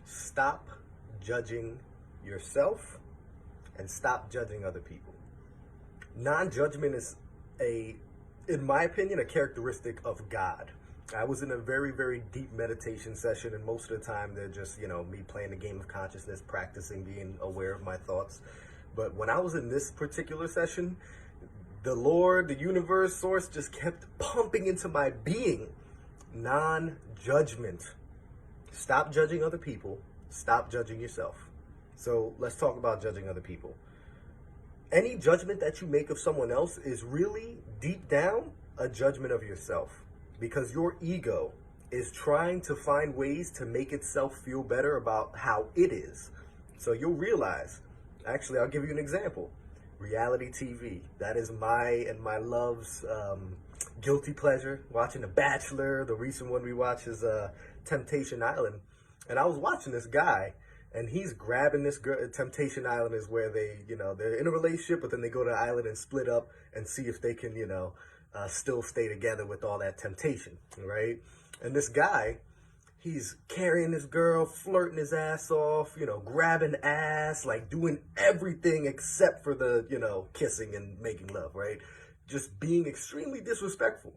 Stop judging yourself and stop judging other people. Non-judgment is in my opinion, a characteristic of God. I was in a very, very deep meditation session, and most of the time they're just, me playing the game of consciousness, practicing being aware of my thoughts. But when I was in this particular session, the Lord, the universe, source just kept pumping into my being non-judgment. Stop judging other people. Stop judging yourself. So let's talk about judging other people. Any judgment that you make of someone else is really, deep down, a judgment of yourself. Because your ego is trying to find ways to make itself feel better about how it is. So you'll realize, actually, I'll give you an example. Reality TV. That is my love's guilty pleasure. Watching The Bachelor. The recent one we watched is Temptation Island. And I was watching this guy, and he's grabbing this girl. Temptation Island is where they, they're in a relationship, but then they go to the island and split up and see if they can, still stay together with all that temptation, right? And this guy, he's carrying this girl, flirting his ass off, grabbing ass, like doing everything except for the, kissing and making love, right? Just being extremely disrespectful.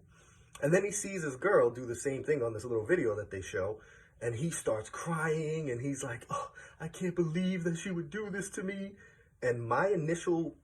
And then he sees his girl do the same thing on this little video that they show. And he starts crying, and he's like, oh, I can't believe that she would do this to me. And my initial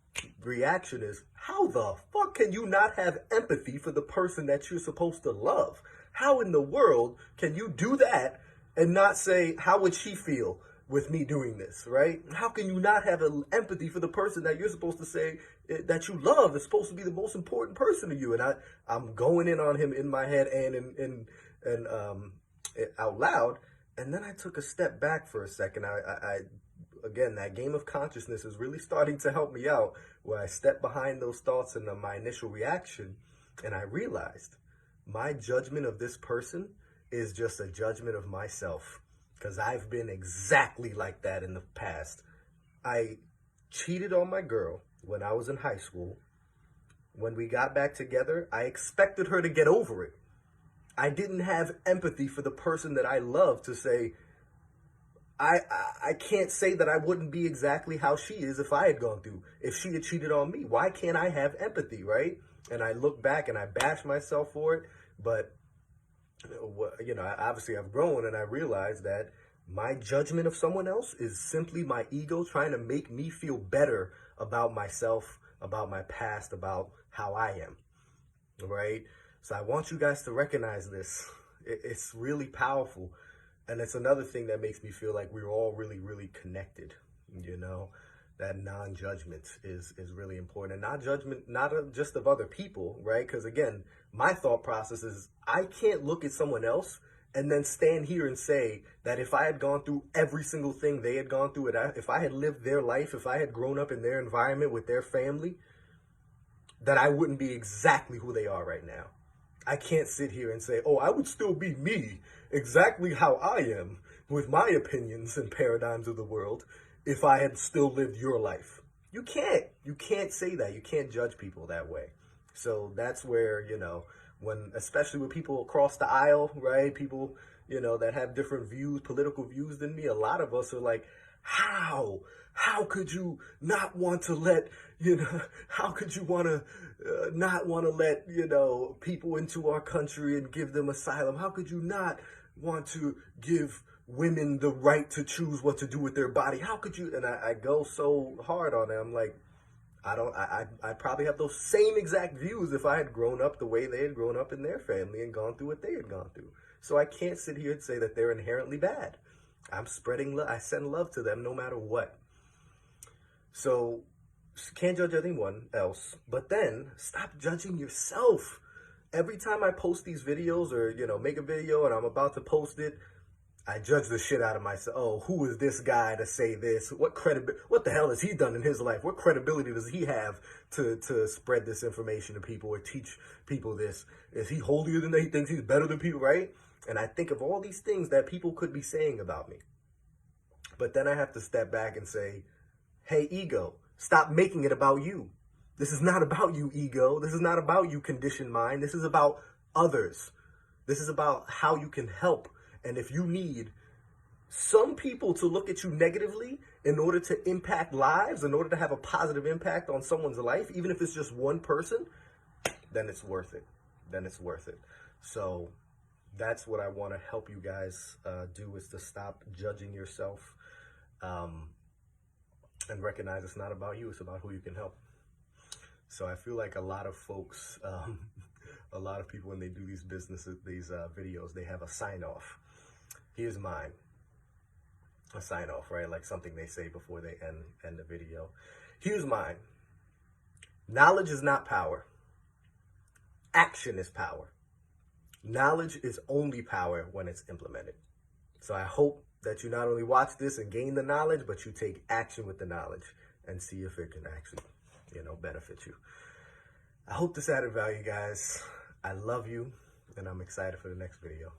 reaction is, how the fuck can you not have empathy for the person that you're supposed to love? How in the world can you do that and not say, how would she feel with me doing this, right? How can you not have empathy for the person that you're supposed to say that you love is supposed to be the most important person to you? And I'm going in on him in my head and out loud, and then I took a step back for a second. I again, that game of consciousness is really starting to help me out, where I step behind those thoughts and my initial reaction, and I realized my judgment of this person is just a judgment of myself, because I've been exactly like that in the past. I cheated on my girl when I was in high school. When we got back together, I expected her to get over it. I didn't have empathy for the person that I love to say, I can't say that I wouldn't be exactly how she is if I had gone through, if she had cheated on me. Why can't I have empathy, right? And I look back and I bash myself for it. But, obviously I've grown, and I realize that my judgment of someone else is simply my ego trying to make me feel better about myself, about my past, about how I am, right? So I want you guys to recognize this. It's really powerful. And it's another thing that makes me feel like we're all really, really connected. That non-judgment is really important. And non-judgment, not just of other people, right? Because again, my thought process is I can't look at someone else and then stand here and say that if I had gone through every single thing they had gone through, if I had lived their life, if I had grown up in their environment with their family, that I wouldn't be exactly who they are right now. I can't sit here and say, oh, I would still be me, exactly how I am, with my opinions and paradigms of the world, if I had still lived your life. You can't. You can't say that. You can't judge people that way. So that's where, especially with people across the aisle, right? People, that have different views, political views than me, a lot of us are like, how? How could you not want to let, how could you want to not want to let, people into our country and give them asylum? How could you not want to give women the right to choose what to do with their body? How could you? And I go so hard on it. I'm like, I probably have those same exact views if I had grown up the way they had grown up in their family and gone through what they had gone through. So I can't sit here and say that they're inherently bad. I'm spreading love. I send love to them no matter what. So can't judge anyone else, but then stop judging yourself. Every time I post these videos or, make a video and I'm about to post it, I judge the shit out of myself. Oh, who is this guy to say this? What the hell has he done in his life? What credibility does he have to spread this information to people or teach people this? Is he holier than they? He thinks he's better than people, right? And I think of all these things that people could be saying about me. But then I have to step back and say, hey, ego, stop making it about you. This is not about you, ego. This is not about you, conditioned mind. This is about others. This is about how you can help. And if you need some people to look at you negatively in order to impact lives, in order to have a positive impact on someone's life, even if it's just one person, then it's worth it. Then it's worth it. So that's what I want to help you guys do, is to stop judging yourself and recognize it's not about you, it's about who you can help. So I feel like a lot of folks, a lot of people, when they do these businesses, these videos, they have a sign off. Here's mine. A sign off, right? Like something they say before they end the video. Here's mine. Knowledge is not power. Action is power. Knowledge is only power when it's implemented. So I hope that you not only watch this and gain the knowledge, but you take action with the knowledge and see if it can actually, benefit you. I hope this added value, guys. I love you, and I'm excited for the next video.